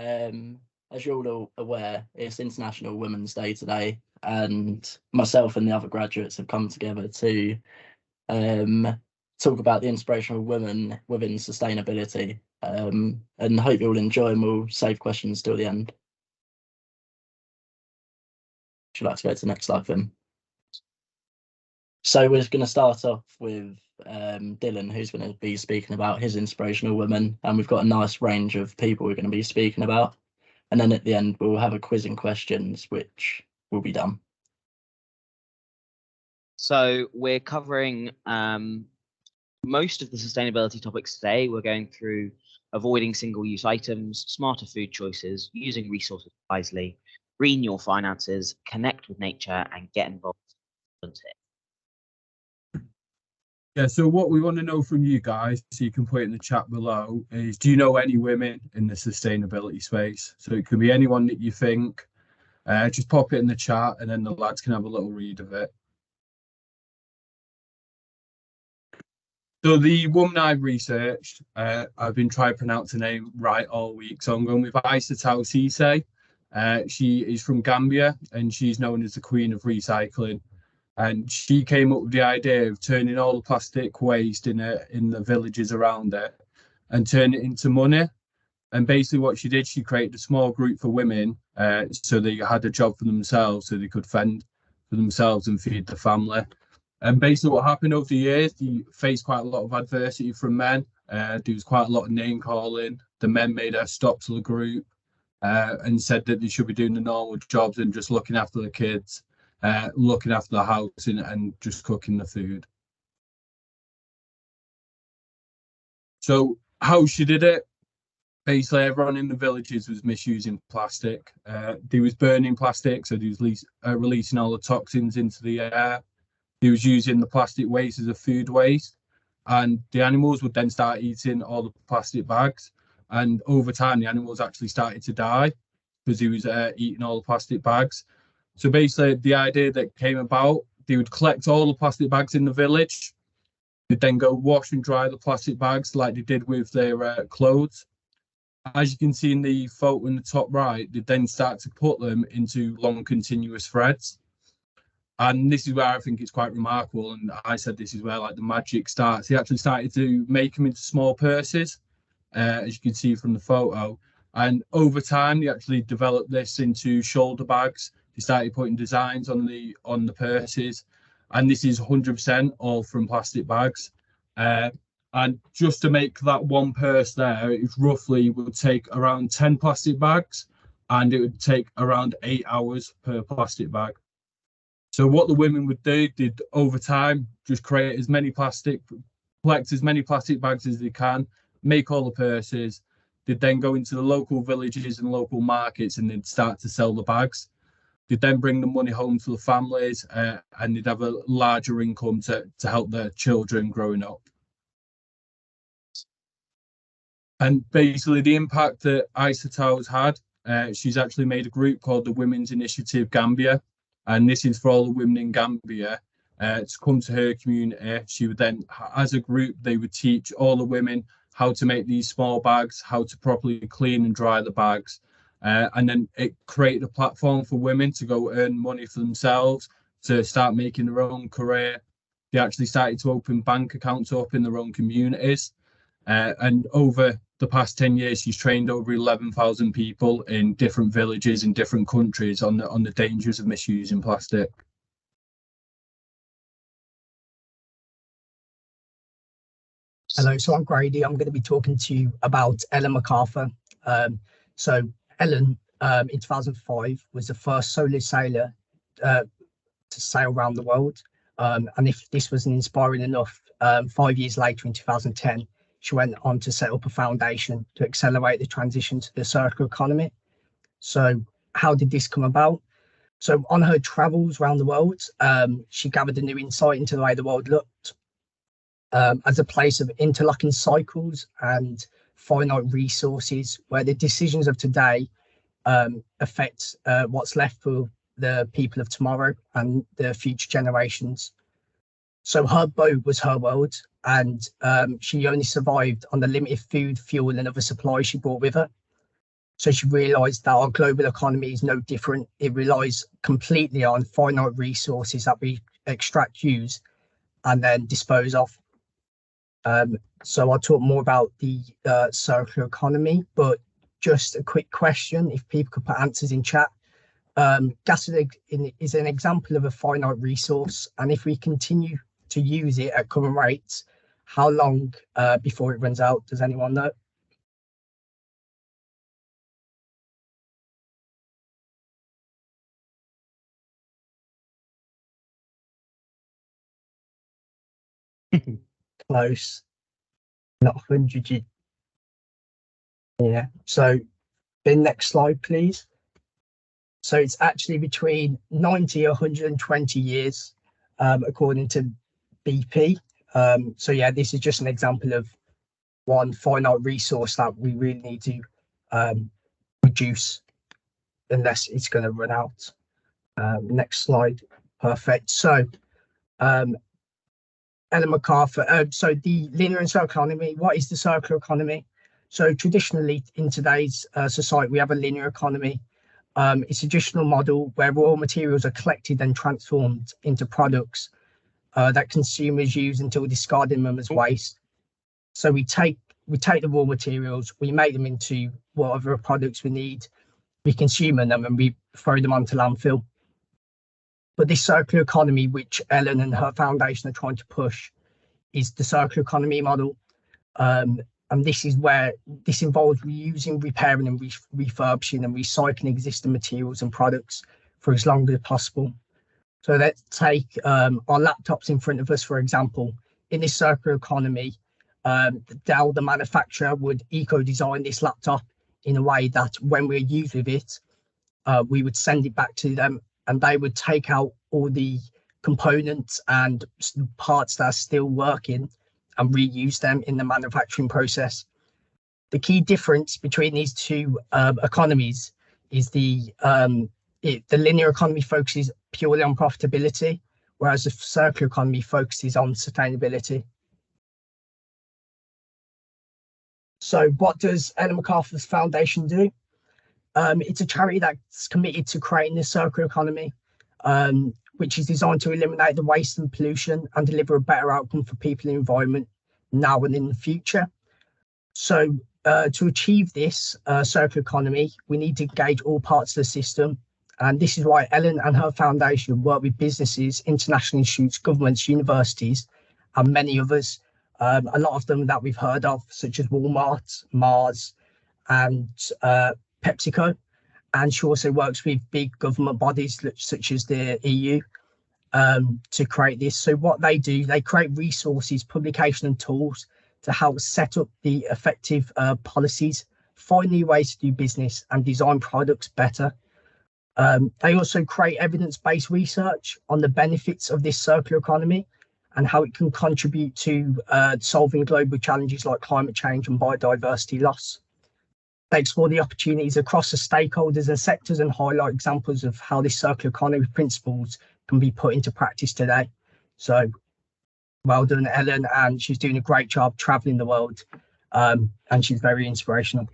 As you're all aware, it's International Women's Day today, and myself and the other graduates have come together to talk about the inspirational women within sustainability, and hope you'll enjoy, and we'll save questions till the end. Would you like to go to the next slide, Finn? So we're just going to start off with Dylan, who's going to be speaking about his inspirational women, and we've got a nice range of people we're going to be speaking about. And then at the end, we'll have a quiz and questions, which will be done. So we're covering most of the sustainability topics today. We're going through avoiding single-use items, smarter food choices, using resources wisely, green your finances, connect with nature, and get involved in volunteer. Yeah, so what we want to know from you guys, so you can put it in the chat below, is do you know any women in the sustainability space? So it could be anyone that you think. Just pop it in the chat and then the lads can have a little read of it. So the woman I've researched, I've been trying to pronounce her name right all week, so I'm going with Aissatou Ceesay. She is from Gambia and she's known as the Queen of Recycling. And she came up with the idea of turning all the plastic waste in the villages around it and turn it into money. And basically what she did, she created a small group for women so they had a job for themselves, so they could fend for themselves and feed the family. And basically what happened over the years, they faced quite a lot of adversity from men. There was quite a lot of name calling. The men made her stop to the group and said that they should be doing the normal jobs and just looking after the kids. Looking after the house and just cooking the food. So how she did it, basically everyone in the villages was misusing plastic. They was burning plastic, so they was releasing all the toxins into the air. They was using the plastic waste as a food waste, and the animals would then start eating all the plastic bags. And over time, the animals actually started to die because he was eating all the plastic bags. So basically, the idea that came about, they would collect all the plastic bags in the village. They'd then go wash and dry the plastic bags like they did with their clothes. As you can see in the photo in the top right, they'd then start to put them into long continuous threads. And this is where I think it's quite remarkable. And I said this is where like the magic starts. They actually started to make them into small purses, as you can see from the photo. And over time, they actually developed this into shoulder bags. They started putting designs on the purses, and this is 100% all from plastic bags. And just to make that one purse there, it roughly would take around 10 plastic bags, and it would take around 8 hours per plastic bag. So what the women would do, they'd over time just collect as many plastic bags as they can, make all the purses. They'd then go into the local villages and local markets, and they'd start to sell the bags. They'd then bring the money home to the families, and they'd have a larger income to help their children growing up. And basically the impact that Aissatou's had, she's actually made a group called the Women's Initiative Gambia. And this is for all the women in Gambia to come to her community. She would then, as a group, they would teach all the women how to make these small bags, how to properly clean and dry the bags. And then it created a platform for women to go earn money for themselves, to start making their own career. They actually started to open bank accounts up in their own communities. And over the past 10 years, she's trained over 11,000 people in different villages in different countries on the dangers of misusing plastic. Hello, so I'm Grady. I'm going to be talking to you about Ellen MacArthur. So Ellen, in 2005, was the first solo sailor to sail around the world. And if this wasn't inspiring enough, 5 years later in 2010, she went on to set up a foundation to accelerate the transition to the circular economy. So how did this come about? So on her travels around the world, she gathered a new insight into the way the world looked as a place of interlocking cycles and finite resources, where the decisions of today affect what's left for the people of tomorrow and the future generations. So her boat was her world, and she only survived on the limited food, fuel and other supplies she brought with her. So she realised that our global economy is no different. It relies completely on finite resources that we extract, use, and then dispose of. So I'll talk more about the circular economy, but just a quick question, if people could put answers in chat. Gas is an example of a finite resource, and if we continue to use it at current rates, how long before it runs out? Does anyone know? Close, not 100. Yeah. So the next slide, please. So it's actually between 90 and 120 years, according to BP. So yeah, this is just an example of one finite resource that we really need to reduce unless it's going to run out. Next slide. Perfect. So Ellen MacArthur. So the linear and circular economy. What is the circular economy? So traditionally in today's society, we have a linear economy. It's a traditional model where raw materials are collected and transformed into products that consumers use until discarding them as waste. So we take the raw materials, we make them into whatever products we need, we consume them, and we throw them onto landfill. But this circular economy, which Ellen and her foundation are trying to push, is the circular economy model. And this is where this involves reusing, repairing, and refurbishing and recycling existing materials and products for as long as possible. So let's take our laptops in front of us, for example. In this circular economy, Dell, the manufacturer, would eco-design this laptop in a way that when we're used with it, we would send it back to them, and they would take out all the components and parts that are still working and reuse them in the manufacturing process. The key difference between these two economies is the linear economy focuses purely on profitability, whereas the circular economy focuses on sustainability. So what does Ellen MacArthur's foundation do? It's a charity that's committed to creating the circular economy, which is designed to eliminate the waste and pollution and deliver a better outcome for people and the environment now and in the future. So to achieve this circular economy, we need to engage all parts of the system. And this is why Ellen and her foundation work with businesses, international institutes, governments, universities, and many others. A lot of them that we've heard of, such as Walmart, Mars, and PepsiCo. And she also works with big government bodies such as the EU to create this. So what they do, they create resources, publication and tools to help set up the effective policies, find new ways to do business and design products better. They also create evidence-based research on the benefits of this circular economy and how it can contribute to solving global challenges like climate change and biodiversity loss. They explore the opportunities across the stakeholders and sectors and highlight examples of how this circular economy principles can be put into practice today. So well done, Ellen, and she's doing a great job traveling the world, and she's very inspirational.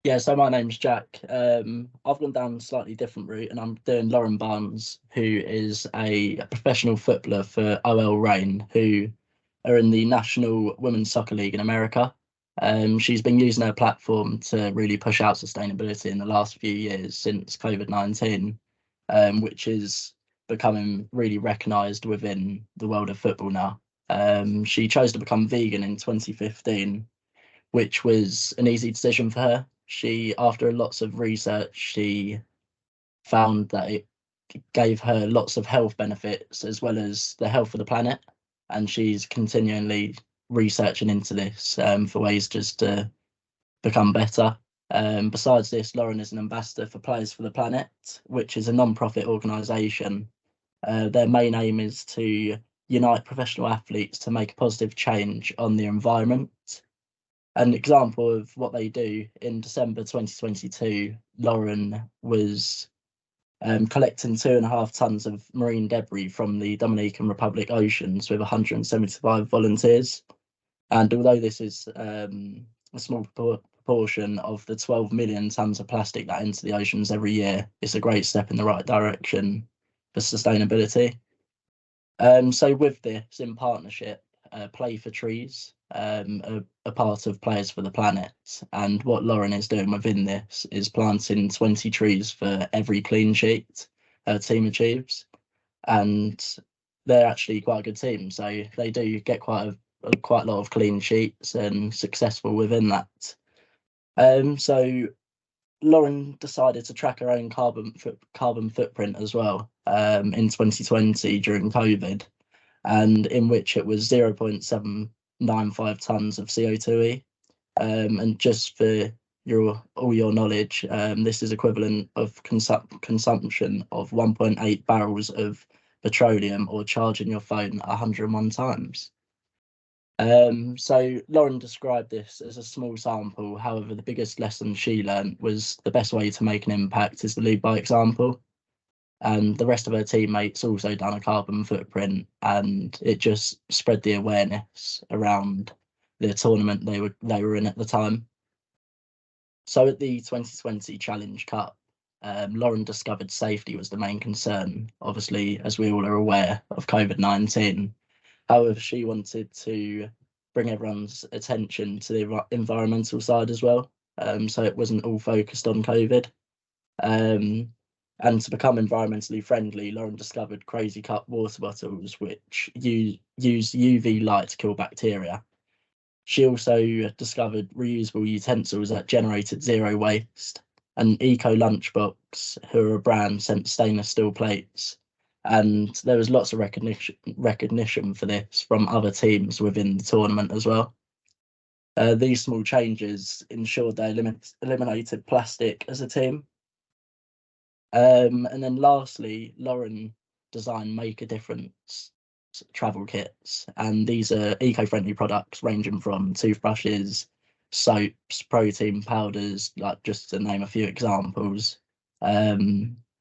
Yeah, so my name's Jack. I've gone down a slightly different route, and I'm doing Lauren Barnes, who is a professional footballer for OL Reign, who are in the National Women's Soccer League in America. She's been using her platform to really push out sustainability in the last few years since COVID-19, which is becoming really recognised within the world of football now. She chose to become vegan in 2015, which was an easy decision for her. After lots of research, she found that it gave her lots of health benefits as well as the health of the planet. And she's continually researching into this for ways just to become better. Besides this, Lauren is an ambassador for Players for the Planet, which is a non-profit organisation. Their main aim is to unite professional athletes to make a positive change on the environment. An example of what they do, in December 2022, Lauren was collecting 2.5 tons of marine debris from the Dominican Republic oceans with 175 volunteers. And although this is a small proportion of the 12 million tons of plastic that enter the oceans every year, it's a great step in the right direction for sustainability. So with this, in partnership, Play for Trees, a part of Players for the Planet, and what Lauren is doing within this is planting 20 trees for every clean sheet her team achieves, and they're actually quite a good team, so they do get quite a lot of clean sheets and successful within that. So Lauren decided to track her own carbon footprint as well in 2020 during COVID, and in which it was 0.795 tons of CO2e. And just for all your knowledge, this is equivalent of consumption of 1.8 barrels of petroleum or charging your phone 101 times. So Lauren described this as a small sample. However, the biggest lesson she learned was the best way to make an impact is to lead by example. And the rest of her teammates also done a carbon footprint, and it just spread the awareness around the tournament they were in at the time. So at the 2020 Challenge Cup, Lauren discovered safety was the main concern, obviously, as we all are aware of COVID-19. However, she wanted to bring everyone's attention to the environmental side as well, so it wasn't all focused on COVID. And to become environmentally friendly, Lauren discovered Crazy Cup water bottles, which use UV light to kill bacteria. She also discovered reusable utensils that generated zero waste. An Eco Lunchbox, who are a brand, sent stainless steel plates. And there was lots of recognition for this from other teams within the tournament as well. These small changes ensured they eliminated plastic as a team. And then lastly, Lauren designed Make a Difference travel kits, and these are eco-friendly products ranging from toothbrushes, soaps, protein powders, like just to name a few examples.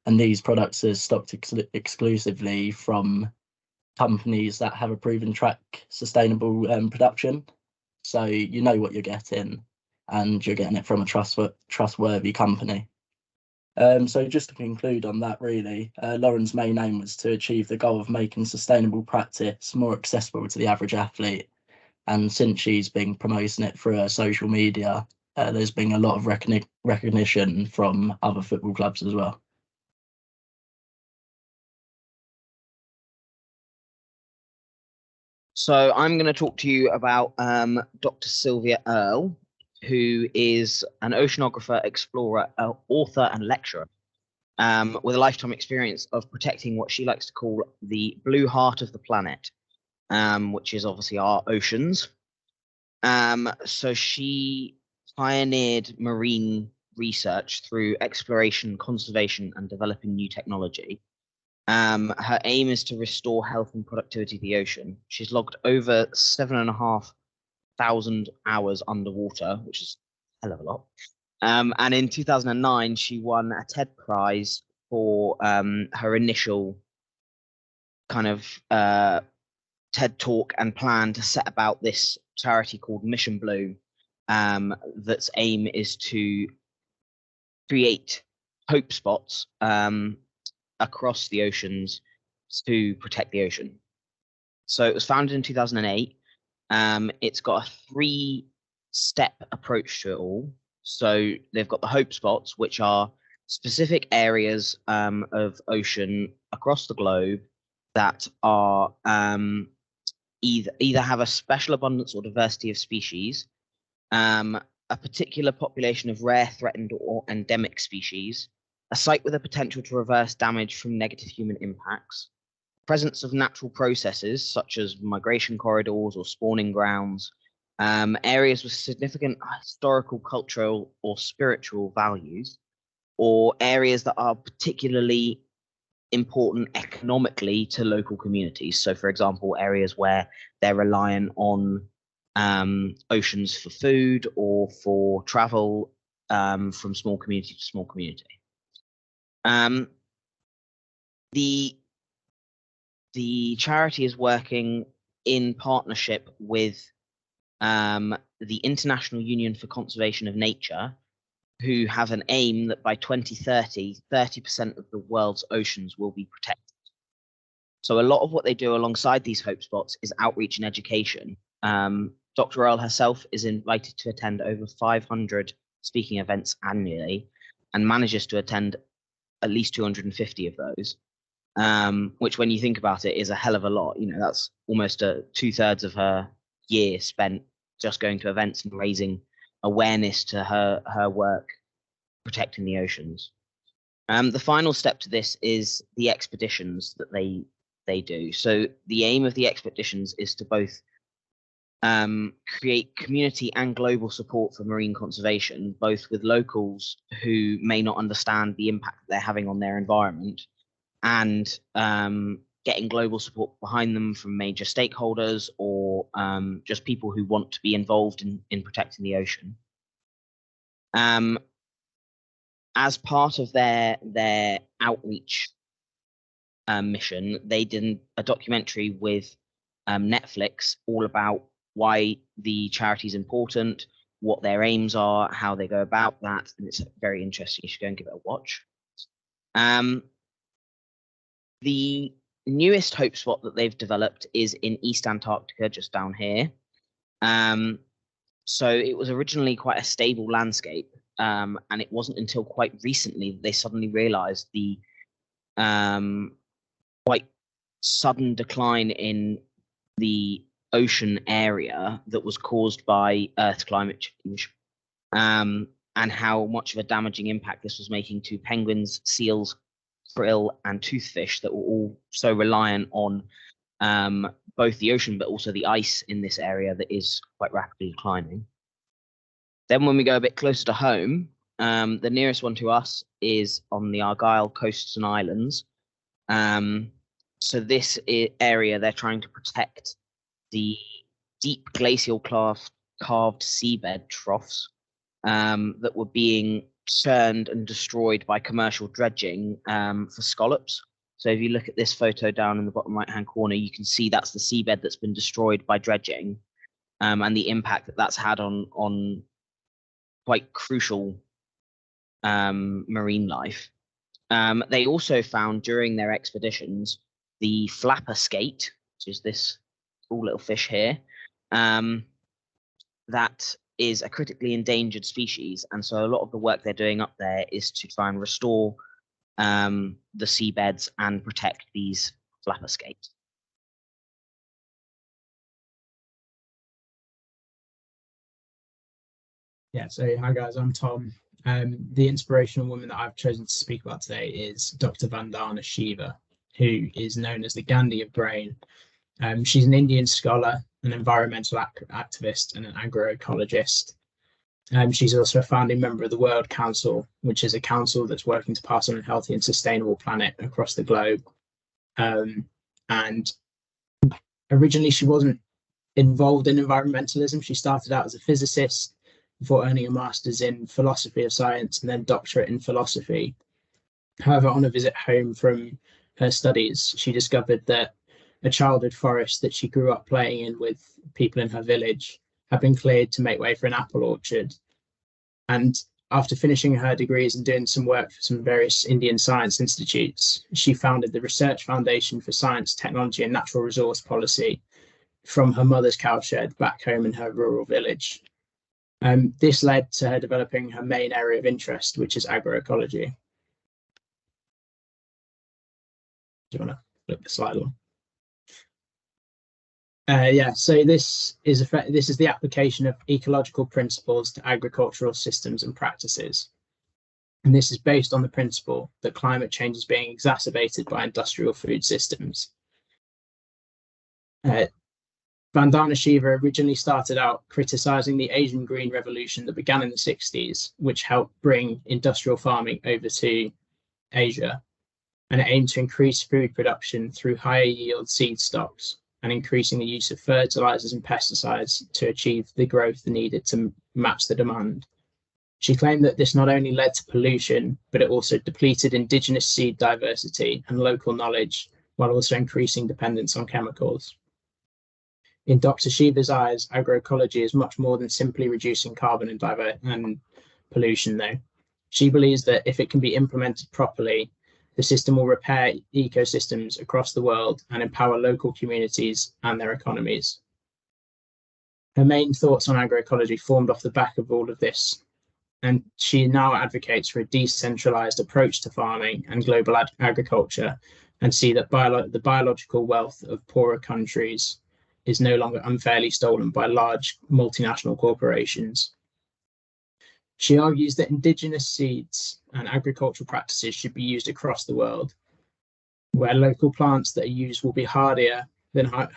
And these products are stocked exclusively from companies that have a proven track sustainable production. So you know what you're getting, and you're getting it from a trustworthy company. So just to conclude on that, really, Lauren's main aim was to achieve the goal of making sustainable practice more accessible to the average athlete. And since she's been promoting it through her social media, there's been a lot of recognition from other football clubs as well. So I'm going to talk to you about Dr. Sylvia Earle, who is an oceanographer, explorer, author, and lecturer with a lifetime experience of protecting what she likes to call the blue heart of the planet, which is obviously our oceans. So she pioneered marine research through exploration, conservation, and developing new technology. Her aim is to restore health and productivity of the ocean. She's logged over 7,500 hours underwater, which is a hell of a lot. And in 2009, she won a TED Prize for her initial kind of TED Talk and plan to set about this charity called Mission Blue, that's aim is to create hope spots across the oceans to protect the ocean. So it was founded in 2008. It's got a 3-step approach to it all. So they've got the hope spots, which are specific areas of ocean across the globe that are either have a special abundance or diversity of species, a particular population of rare, threatened, or endemic species, a site with a potential to reverse damage from negative human impacts, presence of natural processes such as migration corridors or spawning grounds, areas with significant historical, cultural, or spiritual values, or areas that are particularly important economically to local communities. So, for example, areas where they're reliant on oceans for food or for travel from small community to small community. The charity is working in partnership with the International Union for Conservation of Nature, who have an aim that by 2030, 30% of the world's oceans will be protected. So a lot of what they do alongside these hope spots is outreach and education. Dr. Earle herself is invited to attend over 500 speaking events annually and manages to attend at least 250 of those, which when you think about it is a hell of a lot. You know, that's almost 2/3 of her year spent just going to events and raising awareness to her work protecting the oceans. The final step to this is the expeditions that they do. So the aim of the expeditions is to both create community and global support for marine conservation, both with locals who may not understand the impact that they're having on their environment, and getting global support behind them from major stakeholders or just people who want to be involved in protecting the ocean. As part of their outreach mission, they did a documentary with Netflix all about why the charity is important, what their aims are, how they go about that, and it's very interesting. You should go and give it a watch. The newest hope spot that they've developed is in East Antarctica, just down here. So it was originally quite a stable landscape, and it wasn't until quite recently that they suddenly realized the quite sudden decline in the ocean area that was caused by Earth climate change, and how much of a damaging impact this was making to penguins, seals, krill, and toothfish that were all so reliant on both the ocean but also the ice in this area that is quite rapidly declining. Then when we go a bit closer to home, the nearest one to us is on the Argyll coasts and islands. So this area, they're trying to protect the deep glacial carved seabed troughs that were being churned and destroyed by commercial dredging for scallops. So if you look at this photo down in the bottom right hand corner, you can see that's the seabed that's been destroyed by dredging, and the impact that that's had on quite crucial marine life. They also found during their expeditions the flapper skate, which is this cool little fish here, that is a critically endangered species. And so a lot of the work they're doing up there is to try and restore the seabeds and protect these flapper skates. Yeah, so hi guys, I'm Tom. The inspirational woman that I've chosen to speak about today is Dr. Vandana Shiva, who is known as the Gandhi of Brain. She's an Indian scholar, an environmental activist, and an agroecologist. She's also a founding member of the World Council, which is a council that's working to pass on a healthy and sustainable planet across the globe. And originally, she wasn't involved in environmentalism. She started out as a physicist before earning a master's in philosophy of science and then doctorate in philosophy. However, on a visit home from her studies, she discovered that a childhood forest that she grew up playing in with people in her village had been cleared to make way for an apple orchard. And after finishing her degrees and doing some work for some various Indian science institutes, she founded the Research Foundation for Science, Technology and Natural Resource Policy from her mother's cowshed back home in her rural village. This led to her developing her main area of interest, which is agroecology. Do you want to flip the slide on? So this is the application of ecological principles to agricultural systems and practices. And this is based on the principle that climate change is being exacerbated by industrial food systems. Vandana Shiva originally started out criticizing the Asian Green Revolution that began in the 60s, which helped bring industrial farming over to Asia, and it aimed to increase food production through higher yield seed stocks and increasing the use of fertilizers and pesticides to achieve the growth needed to match the demand. She claimed that this not only led to pollution, but it also depleted indigenous seed diversity and local knowledge, while also increasing dependence on chemicals. In Dr. Shiva's eyes, agroecology is much more than simply reducing carbon and pollution, though. She believes that if it can be implemented properly, the system will repair ecosystems across the world and empower local communities and their economies. Her main thoughts on agroecology formed off the back of all of this, and she now advocates for a decentralized approach to farming and global agriculture, and see that the biological wealth of poorer countries is no longer unfairly stolen by large multinational corporations. She argues that indigenous seeds and agricultural practices should be used across the world, where local plants that are used will be hardier than high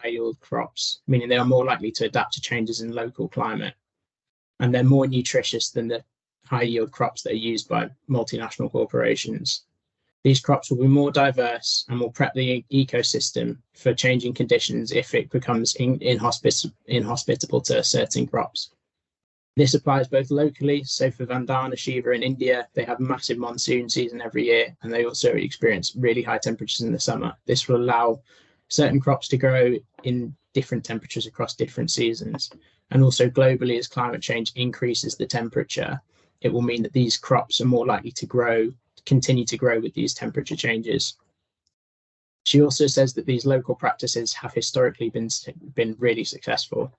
yield crops, meaning they are more likely to adapt to changes in local climate, and they're more nutritious than the high yield crops that are used by multinational corporations. These crops will be more diverse and will prep the ecosystem for changing conditions if it becomes inhospitable to certain crops. This applies both locally, so for Vandana Shiva in India, they have a massive monsoon season every year, and they also experience really high temperatures in the summer. This will allow certain crops to grow in different temperatures across different seasons. And also globally, as climate change increases the temperature, it will mean that these crops are more likely to continue to grow with these temperature changes. She also says that these local practices have historically been really successful,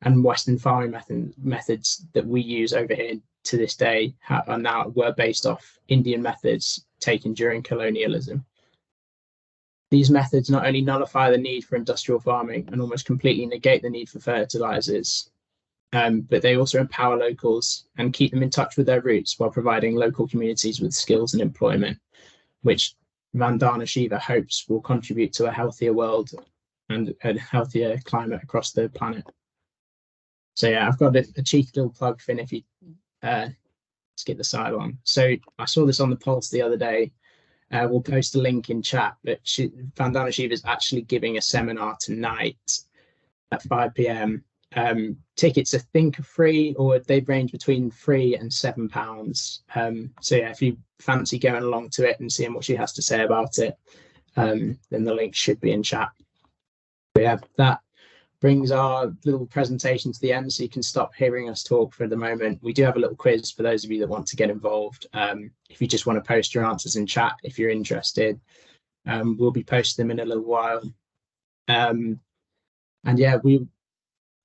and Western farming methods that we use over here to this day were based off Indian methods taken during colonialism. These methods not only nullify the need for industrial farming and almost completely negate the need for fertilizers, but they also empower locals and keep them in touch with their roots while providing local communities with skills and employment, which Vandana Shiva hopes will contribute to a healthier world and a healthier climate across the planet. So yeah, I've got a cheeky little plug, Finn, if you skip the side one. So I saw this on the Pulse the other day. We'll post a link in chat, but Vandana Shiva is actually giving a seminar tonight at 5 p.m. Tickets I think are free, or they range between £3 and £7. So yeah, if you fancy going along to it and seeing what she has to say about it, then the link should be in chat. But yeah, that brings our little presentation to the end, so you can stop hearing us talk for the moment. We do have a little quiz for those of you that want to get involved. If you just want to post your answers in chat, if you're interested, we'll be posting them in a little while. And yeah, we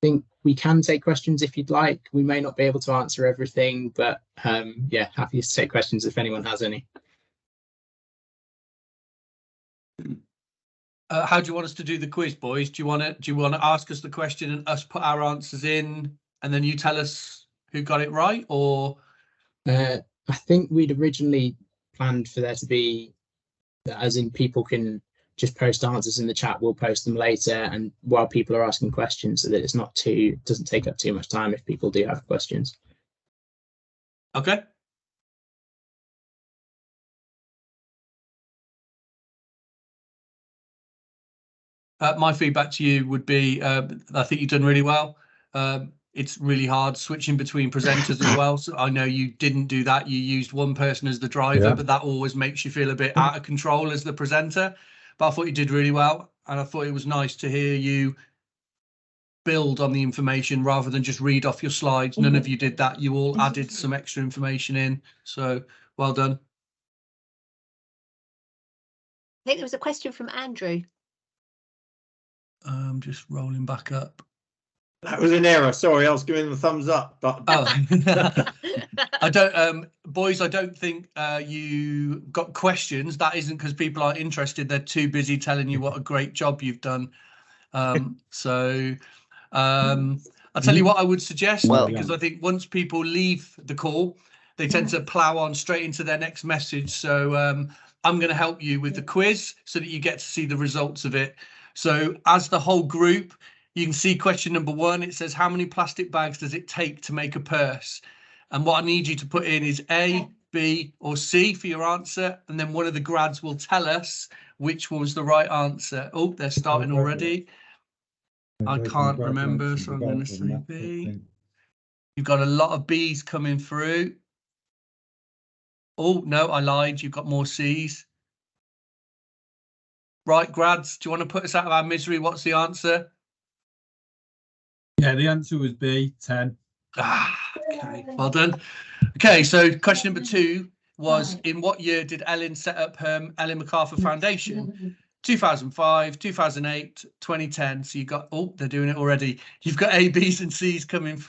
think we can take questions if you'd like. We may not be able to answer everything, but yeah, happy to take questions if anyone has any. How do you want us to do the quiz, boys? Do you want to ask us the question and us put our answers in, and then you tell us who got it right, or? I think we'd originally planned for there to be, as in people can just post answers in the chat. We'll post them later, and while people are asking questions, so that it's not doesn't take up too much time if people do have questions. Okay. My feedback to you would be, I think you've done really well. It's really hard switching between presenters as well. So I know you didn't do that. You used one person as the driver, but that always makes you feel a bit out of control as the presenter. But I thought you did really well. And I thought it was nice to hear you build on the information rather than just read off your slides. None of you did that. You all added some extra information in. So well done. I think there was a question from Andrew. I'm just rolling back up. That was an error. Sorry, I was giving the thumbs up. But I don't, boys. I don't think you got questions. That isn't because people aren't interested. They're too busy telling you what a great job you've done. So I'll tell you what I would suggest, because I think once people leave the call, they tend to plow on straight into their next message. So I'm going to help you with the quiz so that you get to see the results of it. So as the whole group, you can see question number 1. It says, how many plastic bags does it take to make a purse? And what I need you to put in is A, B, or C for your answer. And then one of the grads will tell us which one was the right answer. Oh, they're starting already. I can't remember, so I'm going to say B. You've got a lot of B's coming through. Oh, no, I lied. You've got more C's. Right, grads, do you want to put us out of our misery? What's the answer? Yeah, the answer was B, 10. Okay, well done. Okay, so question number 2 was, in what year did Ellen set up her Ellen MacArthur Foundation? 2005, 2008, 2010. So you got, oh, they're doing it already. You've got A, B's and C's coming.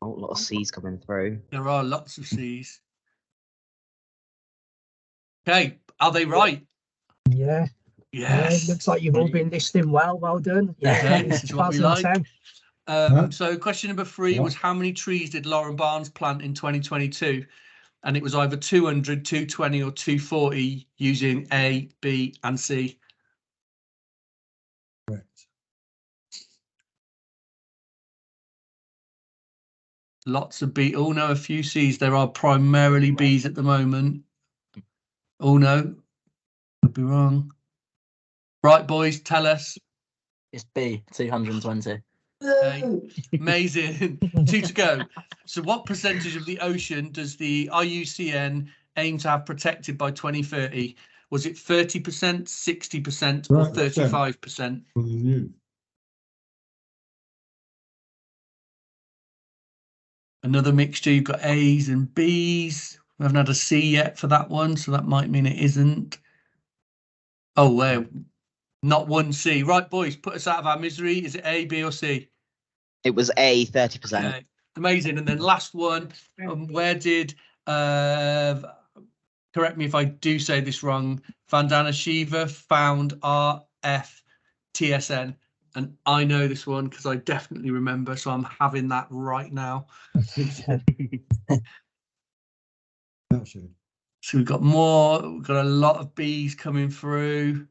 A lot of C's coming through. There are lots of C's. Okay, are they right? Yeah. Yes. Yeah, looks like you've all been listening well. Well done. Okay, this is what we like. 2010. So question number 3 was, how many trees did Lauren Barnes plant in 2022? And it was either 200, 220 or 240 using A, B and C. Correct. Lots of B. Oh no, a few C's. There are primarily B's at the moment. Oh no, could be wrong. Right, boys, tell us. It's B, 220. Okay. Amazing. 2 to go. So what percentage of the ocean does the IUCN aim to have protected by 2030? Was it 30%, 60% or 35%? Another mixture. You've got A's and B's. We haven't had a C yet for that one, so that might mean it isn't. Oh, well, not one C. Right, boys, put us out of our misery. Is it A, B or C? It was A, 30%. Okay. Amazing. And then last one, where did, correct me if I do say this wrong, Vandana Shiva found RFTSN? And I know this one because I definitely remember, so I'm having that right now. So we've got more, we've got a lot of B's coming through.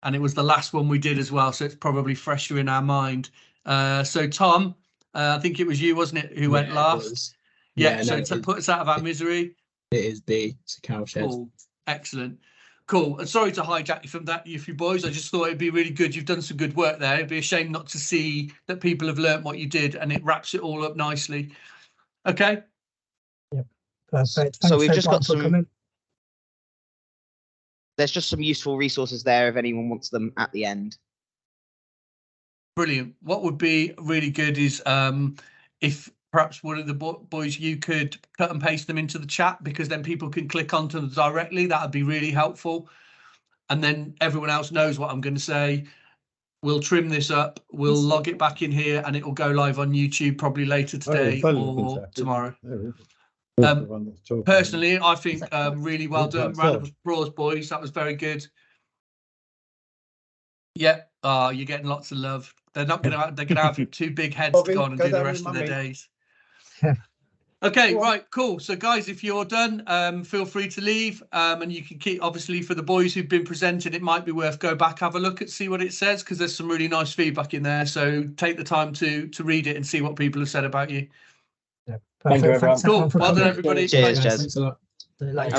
And it was the last one we did as well, so it's probably fresher in our mind. So Tom, I think it was you, wasn't it, who went last? Yeah, so to put us out of our misery. It is B. It's a cowshed. Cool. Excellent. Cool. And sorry to hijack you from that, you boys. I just thought it'd be really good. You've done some good work there. It'd be a shame not to see that people have learnt what you did, and it wraps it all up nicely. Okay. Yep. Perfect. So we've just got for some. coming. There's just some useful resources there if anyone wants them at the end. Brilliant. What would be really good is if perhaps one of the boys, you could cut and paste them into the chat, because then people can click onto them directly. That would be really helpful. And then everyone else knows what I'm going to say. We'll trim this up. We'll log it back in here, and it will go live on YouTube probably later today or tomorrow. Personally, I think really well done. Round of applause, boys. That was very good. Yeah. Oh, you're getting lots of love. They're not going to. They're going to have 2 big heads to go on and do the rest of their days. Okay, right, cool. So, guys, if you're done, feel free to leave, and you can keep. Obviously, for the boys who've been presented, it might be worth go back, have a look at, see what it says, because there's some really nice feedback in there. So, take the time to read it and see what people have said about you. Yeah, Thank you, everyone. Cool. Well done, everybody. Cheers, Thanks a lot.